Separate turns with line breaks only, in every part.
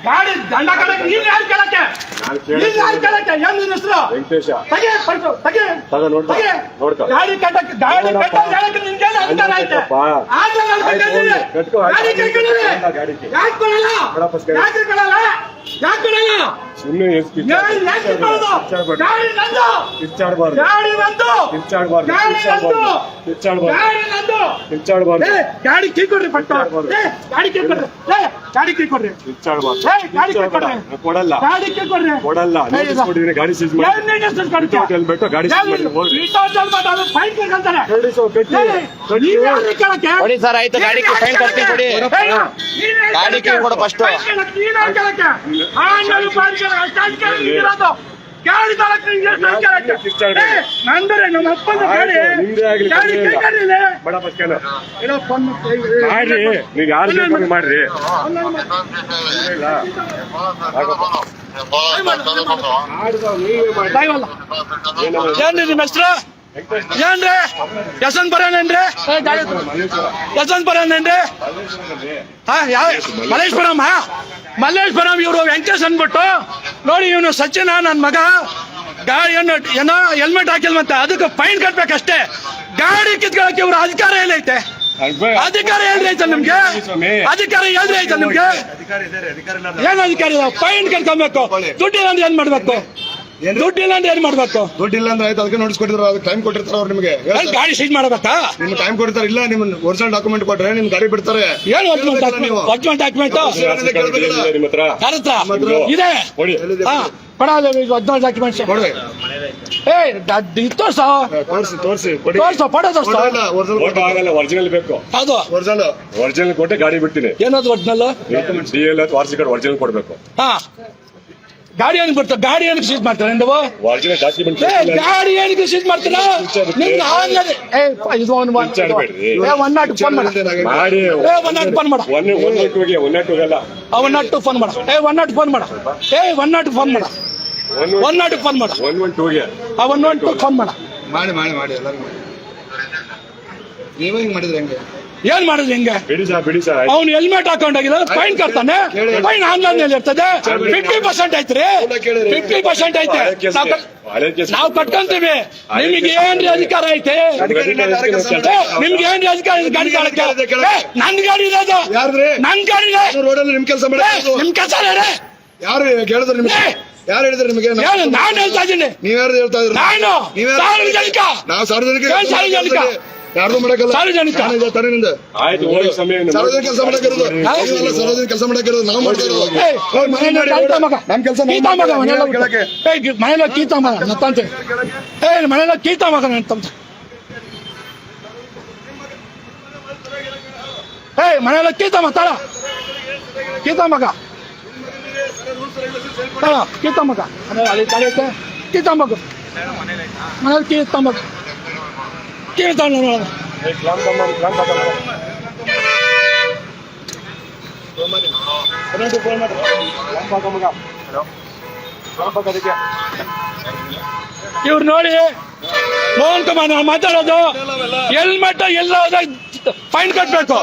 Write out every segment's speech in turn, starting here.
ಗಾಡಿ ದಂಡ ಕಡಕ್ಕೆ ನೀನ್ ಯಾರು ಕೇಳಕ್ಕೆ ಏನ್ ನಿನ್ನ ಹೆಸರು ತಗೆ ಪಡ್ಸು ತಗೆ ಗಾಡಿ ಕಟ್ಟಕ್ಕೆ ಹೇಳಕ್ಕೆ ನಿನ್ಗೆ ಅಧಿಕಾರ ಐತೆ ಯಾಕೆ ಕೊಡಲ್ಲ ಗಾಡಿ ಕೀ ಕೊಡ್ರಿ ಪಟ್ಟ ಗಾಡಿ ಕೀ ಕೊಡ್ರಿ ಗಾಡಿ ಕೀ ಕೊಡ್ರಿ
ಕೊಡಲ್ಲ ಗಾಡಿ ಸೀಸ್
ಕೊಡಿ ಸರ್, ಆಯ್ತು. ಗಾಡಿ ಫೈನ್ ಕಟ್ತೀನಿ ಕೊಡಿ. ಗಾಡಿ ಕೊಡು ಫಸ್ಟ್.
ಗಾಡಿ ನಂದರೆ ನಮ್ಮ ಅಪ್ಪನ ಗಾಡಿ
ಮಾಡ್ರಿ, ನೀವ್ ಯಾರು ಮಾಡ್ರಿ.
ಏನ್ರಿ ನಿಮ್ಮ ಹೆಸರು? ಏನ್ರಿ ಯಶವಂತ ಬರೋನೇನ್ರಿ? ಯಶವಂತ ಬರೋನೇನ್ರಿ? ಮಲ್ಲೇಶ್ವರಂ ಇವರು ವೆಂಕಟೇಶ್ ಅನ್ಬಿಟ್ಟು ನೋಡಿ, ಇವನು ಸಚಿನ ನನ್ನ ಮಗ ಗಾಡಿಯನ್ನು ಏನೋ ಹೆಲ್ಮೆಟ್ ಹಾಕಿಲ್ ಮತ್ತೆ ಅದಕ್ಕೆ ಫೈನ್ ಕಟ್ಬೇಕಷ್ಟೇ. ಗಾಡಿ ಕಿತ್ಕೊಳಕ್ಕೆ ಇವ್ರ ಅಧಿಕಾರ ಏನೈತೆ? ಅಧಿಕಾರ ಏನ್ರಿ ಐತೆ ನಿಮ್ಗೆ? ಅಧಿಕಾರ ಏನ್ರಿ ಐತೆ ನಿಮ್ಗೆ? ಏನ್ ಅಧಿಕಾರ ಇದೆ? ಫೈನ್ ಕಟ್ಕೊಬೇಕು. ದುಡ್ಡಿಲ್ಲ ಅಂದ್ರೆ ಏನ್ ಮಾಡ್ಬೇಕು? ದುಡ್ಡಿಲ್ಲ ಅಂದ್ರೆ ಏನ್ ಮಾಡ್ಬೇಕು?
ದುಡ್ಡಿಲ್ಲ ಅಂದ್ರೆ ಆಯ್ತು, ಅದಕ್ಕೆ ನೋಟಿಸ್ ಕೊಟ್ಟಿದ್ರು, ಅದಕ್ಕೆ ಟೈಮ್ ಕೊಟ್ಟಿರ್ತಾರೆ ಅವ್ರು ನಿಮಗೆ.
ಗಾಡಿ ಸೀಜ್ ಮಾಡ್ಬೇಕಾ?
ನಿಮ್ಗೆ ಟೈಮ್ ಕೊಡ್ತಾರೆ. ಇಲ್ಲ, ನಿಮ್ ಒರಿಜಿನಲ್ ಡಾಕ್ಯುಮೆಂಟ್ ಕೊಟ್ರೆ ನಿಮ್ ಗಾಡಿ ಬಿಡ್ತಾರೆ.
ಏನು ಒರಿಜಿನಲ್ ಡಾಕ್ಯುಮೆಂಟ್? ಇದೆ ಒರಿಜಿನಲ್ ಡಾಕ್ಯುಮೆಂಟ್ಸ್
ಒರಿಜಿನಲ್ ಬೇಕು.
ಹೌದು,
ಒರಿಜಿನಲ್ ಕೊಟ್ಟೆ ಗಾಡಿ ಬಿಡ್ತೀನಿ.
ಏನದು ಒರಿಜಿನಲ್?
DL ವಾರ್ಷಿಕ ಒರಿಜಿನಲ್ ಕೊಡ್ಬೇಕು.
ಹಾ, ಗಾಡಿ ಏನಕ್ಕೆ ಬರ್ತಾರೆ? ಗಾಡಿ ಏನಕ್ಕೆ ಸೀಜ್ ಮಾಡ್ತಾರೆ ನೀವು?
ಒರಿಜಿನಲ್ ಡಾಕ್ಯುಮೆಂಟ್
ಗಾಡಿ ಏನಕ್ಕೆ ಸೀಜ್ ಮಾಡ್ತೀರಾ? ನಿಮ್ಗೆ ಆನ್ಲೈನ್ ಫೋನ್ ಮಾಡಿ 102 ಫೋನ್ ಮಾಡ. 102 ಫೋನ್ ಮಾಡ. 102 ಫೋನ್ ಮಾಡ. 102 ಫೋನ್ ಮಾಡ. 102 ಫೋನ್ ಮಾಡ. 102 ಫೋನ್ ಮಾಡ. 112 ಫೋನ್ ಮಾಡ.
ಮಾಡಿ ಎಲ್ಲರೂ ನೀವೇ ಹಿಂಗ್ ಮಾಡಿದ್ರೆ ಹೆಂಗೆ?
ಏನ್ ಮಾಡಿದ್ರೆ ಹೆಂಗೆ?
ಬಿಡಿ ಸರ್.
ಅವ್ನು ಹೆಲ್ಮೆಟ್ ಹಾಕೊಂಡಾಗಿಲ್ಲ ಫೈನ್ ಕಟ್ತಾನೆ. ಫೈನ್ ಆನ್ಲೈನ್ ನಲ್ಲಿ ಇರ್ತದೆ. 50% ಐತ್ರಿ, 50% ಐತೆ. ನಾವು ಕಟ್ಕೊಂತೀವಿ. ನಿಮ್ಗೆ ಏನ್ರಿ ಅಧಿಕಾರ ಐತೆ? ನಿಮ್ಗೆ ಏನ್ರಿ ಅಧಿಕಾರ? ಗಾಡಿ ಕಾಳಕ್ಕೆ ನನ್ ಗಾಡಿ ಇರೋದು, ನನ್ ಗಾಡಿ
ರೋಡಲ್ಲಿ ನಿಮ್ ಕೆಲಸ ಮಾಡಿ.
ನಿಮ್ ಕೆಲಸ
ಯಾರು ಹೇಳಿದ್ರು ನಿಮ್ಗೆ? ಯಾರು ಹೇಳಿದ್ರು ನಿಮಗೆ?
ನಾನು ಹೇಳ್ತಾ ಇದ್ದೀನಿ.
ನೀವ್ಯಾರು ಹೇಳ್ತಾ ಇದ್ರು?
ನಾನು ಸಾರ್ವಜನಿಕ.
ನಾವು ಸಾರ್ವಜನಿಕ ಯಾರ್ದು ಮಾಡಕ್ಕಲ್ಲ.
ಸಾರ್ವಜನಿಕ
ಆಯ್ತು, ಸಾರ್ವಜನಿಕ ಕೆಲಸ ಮಾಡಕ್ಕಿರೋದು. ಸಾರ್ವಜನಿಕ ಕೆಲಸ ಮಾಡಕ್ಕಿರೋದು ನಾವು ಮಾಡ್ತಾ ಇರೋದು. ನಮ್ ಕೆಲಸ
ಮನೆಯಲ್ಲ ಕೀತ ಮಗ ನತ್ತಂತೆ. ಮನೆಯಲ್ಲ ಕೀತ ಮಗ ನಂತಂತೆ. ಮನೆಯಲ್ಲ ಕೀತ ಮಗ ತಾಳ, ಕೀತ ಮಗ ಕೀತ ಮಗ ಅಲ್ಲಿ ತಡೆಯುತ್ತೆ. ಕೀತ ಮಗ ಮನೇಲಿ ಕೀತ ಮಗ ಕೀತ ಇವ್ರು ನೋಡಿ ಮೋಹನ್ ಕುಮಾರ್ ನಾವು ಮಾತಾಡೋದು. ಹೆಲ್ಮೆಟ್ ಎಲ್ಲ ಫೈನ್ ಕಟ್ಬೇಕು.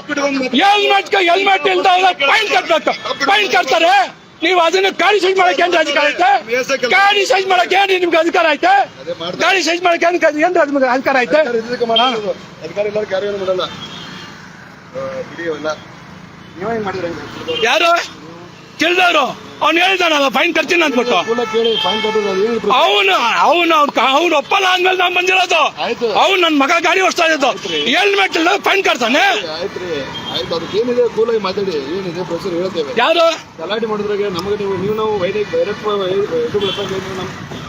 ಹೆಲ್ಮೆಟ್ ಇಲ್ದ ಫೈನ್ ಕಟ್ಬೇಕು. ಫೈನ್ ಕಟ್ತಾರೆ. ನೀವು ಅದನ್ನ ಗಾಡಿ ಸೈಜ್ ಮಾಡಕ್ಕೆ ಏನ್ ಅಧಿಕಾರ ಐತೆ? ಗಾಡಿ ಸೈಜ್ ಮಾಡಕ್ಕೆ ಏನ್ ನಿಮ್ಗೆ ಅಧಿಕಾರ ಐತೆ? ಗಾಡಿ ಸೈಜ್ ಮಾಡಕ್ಕೆ ಏನ್ ಅಧಿಕಾರ ಐತೆ? ಯಾರು ತಿಳಿದವರು? ಅವ್ನು ಹೇಳಿದಾನಲ್ಲ ಫೈನ್ ಕಟ್ತೀನಿ ಅಂದ್ಬಿಟ್ಟು. ಅವ್ನು ಒಪ್ಪಲ್ಲ ಅಂದ್ಮೇಲೆ ನಾನ್ ಬಂದಿರೋದು. ಅವ್ನು ನನ್ ಮಗ ಗಾಡಿ ಓಡಿಸ್ತಾ ಇದ್ದು. ಹೆಲ್ಮೆಟ್ ಇಲ್ಲ ಫೈನ್ ಕಟ್ತಾನೆ. ಯಾರು
ಗಲಾಟೆ ಮಾಡಿದ್ರಾಗ ನಮಗೆ ನಾವು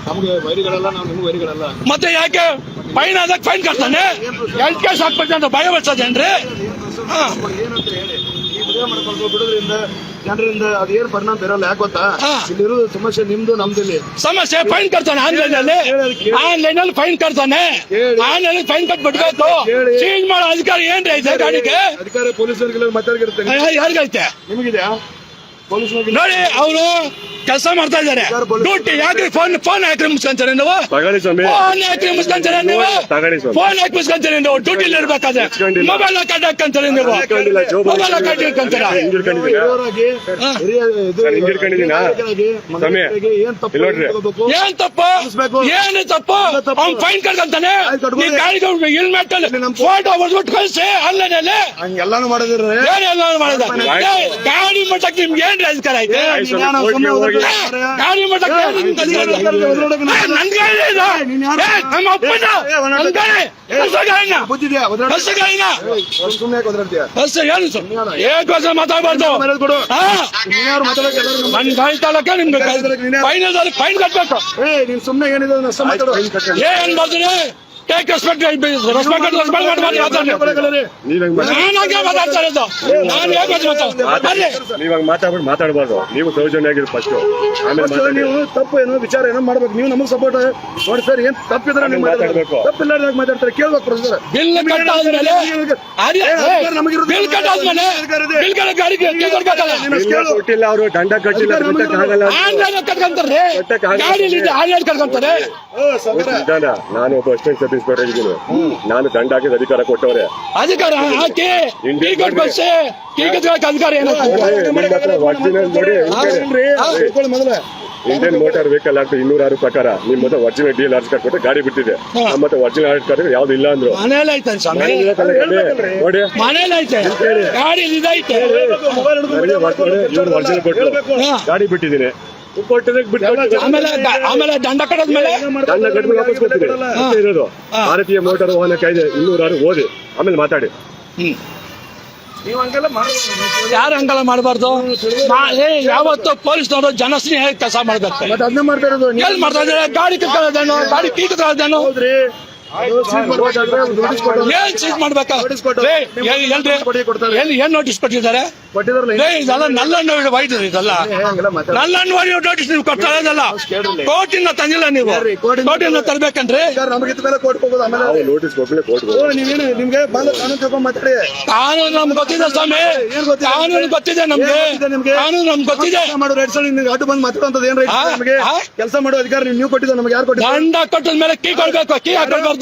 ನಮ್ಗೆ ವೈರಿಗಳಲ್ಲ, ನಾವು ನಿಮ್ಗೆ ವೈರಿಗಳಲ್ಲ.
ಮತ್ತೆ ಯಾಕೆ ಫೈನ್ ಆದಾಗ ಫೈನ್ ಕಟ್ತಾನೆ? 8 ಕೇಸ್ ಹಾಕ್ಬೇಕು ಅಂತ ಭಯ ಬರ್ತದೇನ್ರಿ?
ಬಿಡೋದ್ರಿಂದ ಜನರಿಂದ ಅದೇನು ಪರಿಣಾಮ ಬೀರಲ್ಲ. ಯಾಕೆ ಗೊತ್ತಾ? ಇಲ್ಲಿರೋದು ಸಮಸ್ಯೆ ನಿಮ್ದು ನಮ್ದಲ್ಲಿ ಸಮಸ್ಯೆ.
ಫೈನ್ ಕಟ್ತಾನೆ ಆನ್ಲೈನ್ ಅಲ್ಲಿ ಫೈನ್ ಕಟ್ತಾನೆ. ಆನ್ಲೈನ್ ಫೈನ್ ಕಟ್ಬಿಡ್ಬೇಕು. ಚೇಂಜ್ ಮಾಡೋ ಅಧಿಕಾರ ಏನ್ರಿ ಐತೆ ಗಾಡಿಗೆ?
ಅಧಿಕಾರ ಪೊಲೀಸರಿಗೆ ಮಾತಾಡಿರುತ್ತೆ.
ಯಾರಿಗೈತೆ?
ನಿಮಗಿದೆಯಾ?
ನೋಡಿ ಅವರು ಕೆಲಸ ಮಾಡ್ತಾ ಇದ್ದಾರೆ ಡ್ಯೂಟಿ ಯಾಕೆ ಫೋನ್ ಯಾಕೆ ಮುಸ್ಕೊಂತಾರೆ ನೀವು
ತಗೊಳ್ಳಿ ಸ್ವಾಮಿ
ಫೋನ್ ಯಾಕೆ ಮುಸ್ಕೊಂತಾರೆ ನೀವು
ತಗೊಳ್ಳಿ ಸ್ವಾಮಿ
ಫೋನ್ ಯಾಕೆ ಮುಸ್ಕೊಂತಾರೆ ನೀವು ಡ್ಯೂಟಿಲಿ ಇರ್ಬೇಕಾದ್ರೆ ಮೊಬೈಲ್ ಕಟ್ ಹಾಕಂತಾರೆ ನೀವು ಮೊಬೈಲ್ ಕಟ್ ಹಾಕಂತೀರ
ಹಿಂಗಿಡ್ಕೊಂಡಿದ್ದೀನಾ ಸ್ವಾಮಿ ಇಲ್ಲಿ ನೋಡ್ರಿ
ಏನ್ ತಪ್ಪು ಏನು ತಪ್ಪು ಅವ್ನ್ ಫೈನ್ ಕಟ್ಕೊಂತಾನೆ ಈ ಗಾಡಿಗೆ ಹೆಲ್ಮೆಟ್ ಅಲ್ಲಿ ಫೋಟೋ ಹೊಡ್ಬಿಟ್ಟು ಕಳಿಸಿ ಆನ್ಲೈನ್ ಅಲ್ಲಿ
ಹಂಗೆಲ್ಲಾನು ಮಾಡಿದ್ರಿ
ಏನೆಲ್ಲ ಮಾಡಿದ ಗಾಡಿ ಮಟ್ಟಕ್ಕೆ ನಿಮ್ಗೆ ಏನ್ ಅಧಿಕಾರ ಐತೆ ಗಾಡಿ ಮಟ್ಟಕ್ಕೆ ನನ್ ಗಾಡಿ ಇದು ನಮ್ಮ ಅಪ್ಪನ ನನ್ ಗಾಡಿ
ಬುದ್ಧಿದ್ಯಾ
ಬಸ್ ಗಾಡಿನ
ಸುಮ್ಮನೆ ಒದರಾಡ್ತೀಯ
ಬಸ್ ಏನು ಏಕೋಸ ಮಾತಾಡ್ಬಾರ್ದು ನನ್ ಗಾಡಿ ತಾಲೂಕ ನಿಮ್ಗೆ ಫೈನ್ ಕಟ್ಬೇಕು
ನೀನ್ ಸುಮ್ಮನೆ ಏನಿದೆ ನಷ್ಟ ಮಾತಾಡು
ಏನ್ ಬರ್ತೀನಿ ಟೇಕ್ ರೆಸ್ಪೆಕ್ಟ್ ಮಾತಾಡ್ತಾ ಇರೋದು ನಾನು
ನೀವಾಗ ಮಾತಾಡ್ಬಾರ್ದು ನೀವು ಸೌಜನ್ಯ ಆಗಿರೋ ಫಸ್ಟ್ ಆಮೇಲೆ ಮಾತಾಡಿ
ನೀವು ತಪ್ಪು ಏನೋ ವಿಚಾರ ಏನೋ ಮಾಡ್ಬೇಕು ನೀವು ನಮಗ್ ಸಪೋರ್ಟ್ ನೋಡಿ ಸರ್ ಏನ್ ತಪ್ಪಿದ್ರೆ ನೀವು
ಮಾತಾಡ್ಬೇಕು.
ತಪ್ಪಿಲ್ಲಾರ್ದಾಗ ಮಾತಾಡ್ತಾರೆ ಕೇಳ್ಬೇಕು ಪ್ರೊಸೆಸರ್
ಬಿಲ್ ಕಟ್ ಆದ್ಮೇಲೆ ಬಿಲ್ ಕಟ್ ಆದ್ಮೇಲೆ ಬಿಲ್ ಕಟ್ ಗಾಡಿಗೆ ಕೊಡ್ಬೇಕಲ್ಲ
ಕೊಟ್ಟಿಲ್ಲ ಅವರು ದಂಡ ಕಟ್ಟಿಲ್ಲ ಕಟ್ಟಕ್ಕಾಗಲ್ಲ
ಆನ್ಲೈನ್ ಕಟ್ಕೊಂತಾರೆ ಗಾಡಿಯಲ್ಲಿ ಆನ್ಲೈನ್ ಕಟ್ಕೊಂತಾರೆ
ನಿಧಾನ. ನಾನು ಒಬ್ಬ ಅಸಿಸ್ಟೆಂಟ್ ಸಬ್ ಇನ್ಸ್ಪೆಕ್ಟರ್ ಇದ್ದೀನಿ ನಾನು ದಂಡ ಹಾಕಿದ ಅಧಿಕಾರ ಕೊಟ್ಟವ್ರೆ
ಅಧಿಕಾರ ಹಾಕಿ ಕೀ ಕೊಟ್ಕೊಳ್ಸಿ ಕೀ ಕಟ್ಕೊಳಕ್ ಅಧಿಕಾರ ಏನೋ
ಒರಿಜಿನಲ್ ನೋಡಿ
ಮೊದಲ
ಇಂಡಿಯನ್ ಮೋಟಾರ್ ವೆಹಿಕಲ್ ಆಕ್ಟ್ 206 ಪ್ರಕಾರ ನಿಮ್ ಮತ್ತೆ original D L hours card ಕೊಟ್ಟು ಗಾಡಿ ಬಿಟ್ಟಿದೆ ಮತ್ತೆ ಒರಿಜಿನಲ್ ಆರ್ಸ್ ಕಾರ್ಡ್ ಯಾವ್ದು ಇಲ್ಲ ಅಂದ್ರು
ಮನೇಲಿ ಐತೆ ಸ್ವಾಮಿ
ನೋಡಿ
ಮನೇಲಿ ಐತೆ ಗಾಡಿ ಇದೈತೆ
ಇವ್ರು ಒರಿಜಿನಲ್ ಕೊಟ್ಟು ಗಾಡಿ ಬಿಟ್ಟಿದ್ದೀನಿ ಕೊಟ್ಟದಕ್ಕೆ ಬಿಟ್ಟು
ಆಮೇಲೆ ದಂಡ ಕಟ್ಟದ್ಮೇಲೆ
ದಂಡ ಕಟ್ಬಿಟ್ಟು ವಾಪಸ್ ಕೊಡ್ತೀನಿ ಅಷ್ಟೇ ಇರೋದು ಭಾರತೀಯ ಮೋಟಾರ್ ವಾಹನ ಕಾಯ್ದೆ 206 ಓದಿ ಆಮೇಲೆ ಮಾತಾಡಿ
ನೀವು ಹಂಗೆಲ್ಲ
ಯಾರು ಹಂಗೆಲ್ಲ ಮಾಡಬಾರ್ದು ಯಾವತ್ತು ಪೊಲೀಸ್ನವರು ಜನಸ್ನೇಹ ಕೆಲಸ ಮಾಡ್ಬೇಕು
ಮತ್ತೆ ಅದನ್ನೇ ಮಾಡ್ತಾ ಇರೋದು
ಎಲ್ಲಿ ಮಾಡ್ತಾ ಇದ್ದಾರೆ ಗಾಡಿ ಕಿತ್ಕೊಳ್ಳೋದೇನು ಗಾಡಿ ಕೀ ಕಿತ್ಕೊಳ್ಳೋದೇನು
ಹೌದ್ರಿ
ಏನ್ ಚೀಸ್ ಮಾಡ್ಬೇಕಾ ಏನ್ ನೋಟಿಸ್ ಕೊಟ್ಟಿದ್ದಾರೆ
ಕೊಟ್ಟಿದ್ರಲ್ಲ
ಇದೆಲ್ಲ ನಲ್ಲನ್ನು ವೈಟ್ ಇದೆಲ್ಲ ನಲ್ಲನ್ನು ನೋಟಿಸ್ ನೀವು ಕೊಡ್ತಾ ಇರೋದಲ್ಲ ಕೋರ್ಟಿಂದ ತಂದಿಲ್ಲ ನೀವು ಕೋರ್ಟಿಂದ ತರ್ಬೇಕಂದ್ರೆ
ನಮಗೆ ಮೇಲೆ ಕೋರ್ಟ್ ಹೋಗೋದು ಆಮೇಲೆ
ನಾವು ನೋಟಿಸ್ ಕೊಟ್ಮೇಲೆ ಕೋರ್ಟ್
ನೀವೇನು ನಿಮ್ಗೆ ಬಂದ ಕಾನೂನು ತಗೊಂಡ್ ಮಾತಾಡಿ
ಕಾನೂನು ನಮ್ಗೆ ಗೊತ್ತಿದೆ ಸ್ವಾಮಿ ಕಾನೂನು ಗೊತ್ತಿದೆ ನಮ್ಗೆ ಕಾನೂನು ನಮ್ಗೆ ಗೊತ್ತಿದೆ
ಮಾಡೋ ರೈಟ್ಸ್ ನೀವು ಅಡ್ಡು ಬಂದು ಮಾತಾಡುವಂತದ್ದು ಏನ್ ರೈಟ್ ನಮಗೆ ಕೆಲಸ ಮಾಡೋ ಅಧಿಕಾರ ನೀವು ಕೊಟ್ಟಿದ್ದು ನಮಗೆ ಯಾರು ಕೊಟ್ಟಿದ್ದು
ದಂಡ ಕಟ್ಟದ ಮೇಲೆ ಕೀ ಕೊಡ್ಬೇಕು ಕೀ ಹಾಕೊಳ್ಬಾರ್ದು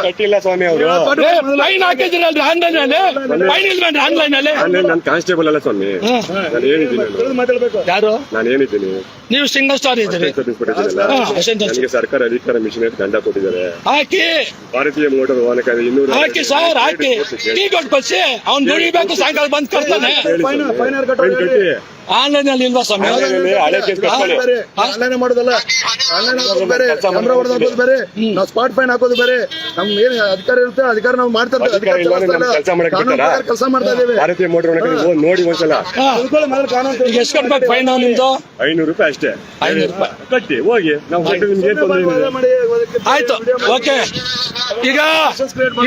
ಕಟ್ಟಿಲ್ಲ ಸ್ವಾಮಿ ಅವರು
ಫೈನ್ ಹಾಕಿದ್ರಲ್ರಿ ಆನ್ಲೈನ್ ಅಲ್ಲಿ ಫೈನ್ ಇಲ್ವೇನ್ರಿ ಆನ್ಲೈನ್ ಅಲ್ಲಿ
ನಾನು ಕಾನ್ಸ್ಟೇಬಲ್ ಅಲ್ಲ ಸ್ವಾಮಿ ನಾನು ಏನಿದ್ದೀನಿ
ಮಾತಾಡ್ಬೇಕು
ಯಾರು
ನಾನು ಏನಿದ್ದೀನಿ
ನೀವು ಸಿಂಗಲ್ ಸ್ಟಾರ್ ಇದ್ದೀರಿ
ಸಬ್ ಇನ್ಸ್ಪೆಕ್ಟರ್ ಇದ್ದೀನಲ್ಲ ನನಗೆ ಸರ್ಕಾರ ಅಧಿಕಾರ ಮಿಷನ್ ದಂಡ ಕೊಟ್ಟಿದ್ದಾರೆ
ಹಾಕಿ
ಭಾರತೀಯ ಮೋಟಾರ್ ವಾಹನ ಕಾಯ್ದೆ 206
ಹಾಕಿ ಸರ್ ಹಾಕಿ ಕೀ ಕೊಟ್ಕೊಳ್ಸಿ ಅವ್ನು ದುಡಿಬೇಕು ಸಾಯಂಕಾಲ ಬಂದ್ ಕಟ್ತಾನೆ
ಫೈನ್ ಯಾರು
ಫೈನ್ ಕಟ್ಟಿ
ಆನ್ಲೈನ್ ಅಲ್ಲಿ ಇಲ್ವಾ ಸ್ವಾಮಿ
ಹಳೆ ಕೇಸ್ ಕಟ್ಕೊಳ್ಳಿ
ಆನ್ಲೈನ್ ಮಾಡೋದಲ್ಲ ಆನ್ಲೈನ್ ಹಾಕೋದು ಬೇರೆ ಕ್ಯಾಮ್ರಾ ಹೊಡೆದು ಹಾಕೋದು ಬೇರೆ ನಾವು ಸ್ಪಾಟ್ ಫೈನ್ ಹಾಕೋದು ಬೇರೆ ನಮ್ ಏನ್ ಅಧಿಕಾರ ಇರುತ್ತೆ ಅಧಿಕಾರ ನಾವು ಮಾಡ್ತಾ ಕೆಲಸ ಮಾಡ್ತಾ ಇದ್ದೇವೆ
ಭಾರತೀಯ ಮೋಟಾರ್ ವಾಹನ ಕಾಯ್ದೆ ನೋಡಿ ಒಂದ್ಸಲ
ಈಗ ಎಷ್ಟು ಕಟ್ಬೇಕು ಫೈನ್ ನಿಮ್ದು
500 ರೂಪಾಯಿ ಅಷ್ಟೇ
500 ರೂಪಾಯಿ
ಕಟ್ಟಿ ಹೋಗಿ ನಾವು ನಿಮ್ಗೆ ಏನ್ ತೊಂದರೆ ಇದೆ
ಆಯ್ತು ಓಕೆ ಈಗ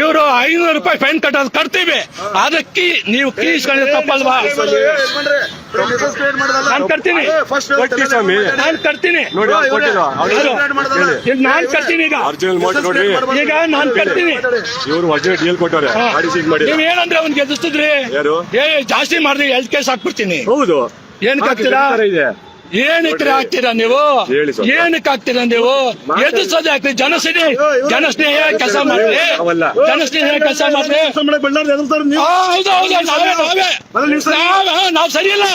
ಇವರು 500 ರೂಪಾಯಿ ಫೈನ್ ಕಟ್ಟೋದು ಕಟ್ತೀವಿ ಅದಕ್ಕೆ ನೀವು ಕೀ ಇಸ್ಕೊಂಡಿದ್ರೆ ತಪ್ಪಲ್ವಾ ನಾನು ಕಟ್ತೀನಿ
ಕೊಟ್ಟಿ ಸ್ವಾಮಿ
ನಾನು ಕಟ್ತೀನಿ
ನೋಡಿ ಅವ್ರು ಕೊಟ್ಟಿಲ್ಲ
ಈಗ ನಾನ್ ಕಟ್ತೀನಿ ಈಗ
ಅರ್ಜಿನಲ್ ಮೋಟಾರ್ ನೋಡ್ರಿ
ಈಗ ನಾನ್ ಕಟ್ತೀನಿ
ಇವ್ರು ಒರಿಜಿನಲ್ ಡಿಎಲ್ ಕೊಟ್ಟವ್ರೆ ಗಾಡಿ ಸೀಸ್ ಮಾಡಿ
ನೀವ್ ಏನಂದ್ರೆ ಅವ್ನಿಗೆ ಗೆದಿಸ್ತಿದ್ರಿ
ಯಾರು
ಜಾಸ್ತಿ ಮಾಡಿದ್ರೆ 2 ಕೇಸ್ ಹಾಕ್ಬಿಡ್ತೀನಿ
ಹೌದು
ಏನ್ ಹಾಕ್ತೀರಾ
ಇದೆ
ಏನಕ್ಕೆ ಹಾಕ್ತೀರಾ ನೀವು
ಹೇಳಿ ಸ್ವಲ್ಪ.
ಏನಕ್ಕೆ ಹಾಕ್ತೀರಾ ನೀವು ಎದುರ್ಸೋದೇ ಹಾಕ್ರಿ ಜನಸ್ನೇಹ ಕೆಲಸ ಮಾಡ್ರಿ
ಅವಲ್ಲ.
ಜನಸ್ನೇಹ ಕೆಲಸ ಮಾಡ್ರಿ ಹೌದು ನಾವ್ ಸರಿ ಇಲ್ಲ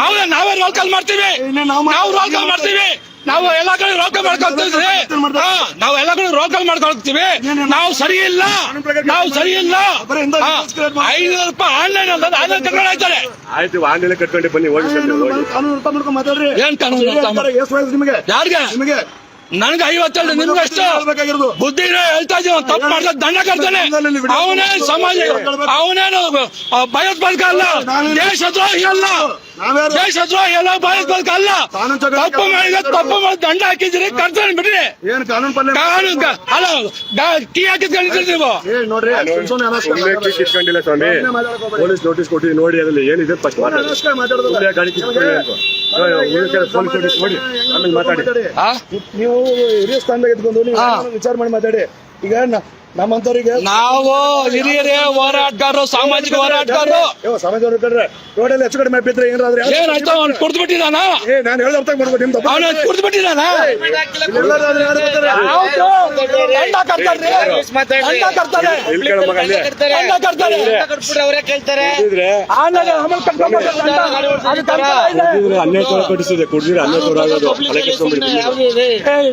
ಹೌದಾ ನಾವೇ ರೋಲ್ ಕಾಲ್ ಮಾಡ್ತೀವಿ ನಾವು ರೋಲ್ ಕಾಲ್ ಮಾಡ್ತೀವಿ ನಾವು ಎಲ್ಲಾ ಕಡೆ ರೋಲ್ ಕಾಲ್ ಮಾಡ್ಕೊಳ್ತೀವಿ ನಾವು ಎಲ್ಲಾ ಕಡೆ ರೋಲ್ ಕಾಲ್ ಮಾಡ್ಕೊಳ್ತೀವಿ ನಾವು ಸರಿ ಇಲ್ಲ 500 ರೂಪಾಯಿ ಆನ್ಲೈನ್ ಅಂತ ಆನ್ಲೈನ್ ಕಟ್ಕೊಂಡು ಆಯ್ತಾರೆ
ಆಯ್ತು ಆನ್ಲೈನ್ ಕಟ್ಕೊಂಡೆ ಬನ್ನಿ ಹೋಗಿ ಸರ್ ಹೋಗಿ
ಕಾನೂನು ಅರ್ಥ ಮಾಡ್ಕೊಂಡು ಮಾತಾಡ್ರಿ
ಏನ್ ಕಾನೂನು
ಎಷ್ಟು ವಯಸ್ಸು ನಿಮಗೆ
ಯಾರಿಗೆ
ನಿಮಗೆ
ನನ್ಗೆ 52 ನಿಮ್ಗೆ ಎಷ್ಟು ಬುದ್ಧಿ ಹೇಳ್ತಾ ಇದೀವಿ ತಪ್ಪು ಮಾಡಿದ ದಂಡ ಕಟ್ತಾನೆ ಅವನೇ ಸಮಾಜ ಅವನೇನು ಭಯೋತ್ಪಾದಕ ಅಲ್ಲ ದೇಶದ್ರೋಹಿ ಅಲ್ಲ ದೇಶದ್ರೋಹಿ ಅಲ್ಲ ಭಯೋತ್ಪಾದಕ ಅಲ್ಲ ತಪ್ಪು ಮಾಡಿ ದಂಡ ಹಾಕಿದ್ರಿ ಕಟ್ತಾನೆ ಬಿಡ್ರಿ
ಏನ್ ಕಾನೂನು
ಕಾನೂನು ಅಲ್ಲ ಕೀ ಹಾಕಿದ್ಕೊಂಡಿದ್ರಿ ನೀವು
ನೋಡ್ರಿ
ಸುಮ್ಮನೆ ಕಿತ್ಕೊಂಡಿಲ್ಲ ಸ್ವಾಮಿ ಪೊಲೀಸ್ ನೋಟಿಸ್ ಕೊಟ್ಟು ನೋಡಿ ಅದ್ರಲ್ಲಿ ಏನಿದೆ ಫಸ್ಟ್ ಮಾತಾಡಿ ಗಾಡಿ ಪೊಲೀಸ್ ನೋಟಿಸ್ ನೋಡಿ ಆಮೇಲೆ ಮಾತಾಡಿ
ನೀವು ಹಿರಿಯ ಸ್ಥಾನದಾಗ ಇದ್ಕೊಂಡು ನೀವು ವಿಚಾರ ಮಾಡಿ ಮಾತಾಡಿ ಈಗ ನಮ್ಮಂತವರಿಗೆ
ನಾವು ಹಿರಿಯರೇ ಹೋರಾಟಗಾರರು, ಸಾಮಾಜಿಕ ಹೋರಾಟಗಾರರು.
ಸಮಾಜದವ್ರು ಇದ್ದಾರೆ ರೋಡಲ್ಲಿ ಹೆಚ್ಚು ಕಡಿಮೆ ಬಿದ್ರೆ ಏನಾದ್ರೆ
ಏನಾಯ್ತು? ಅವ್ನು ಕುಡ್ದು ಬಿಟ್ಟಿದಾನ,
ನಾನು ಹೇಳ್ದ ಅರ್ಥ ಮಾಡ್ಬೋದು ನಿಮ್ದು
ಅವನು ಕುಡ್ದು ಬಿಟ್ಟಿದಾನ.
ಇಲ್ಲಿ ಕೇಳೋ ಮಗ ಅಲ್ಲಿ
ಅವರೇ ಕೇಳ್ತಾರೆ.
ಕುಡಿದ್ರೆ 12,000 ಕಟ್ಟಿಸಿದೆ, ಕುಡಿದ್ರೆ 12,000 ಆಗೋದು. ತಲೆ ಕೆಡಿಸ್ಕೊಂಡ್ಬಿಡಿ.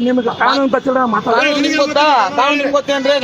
ನಿಮ್ಗೆ ಕಾನೂನು ತಕ್ಷಣ ಮಾತಾಡ
ಗೊತ್ತಾ? ನಾವು ನಿಮ್ಗೆ ಗೊತ್ತೇನ್ರಿ?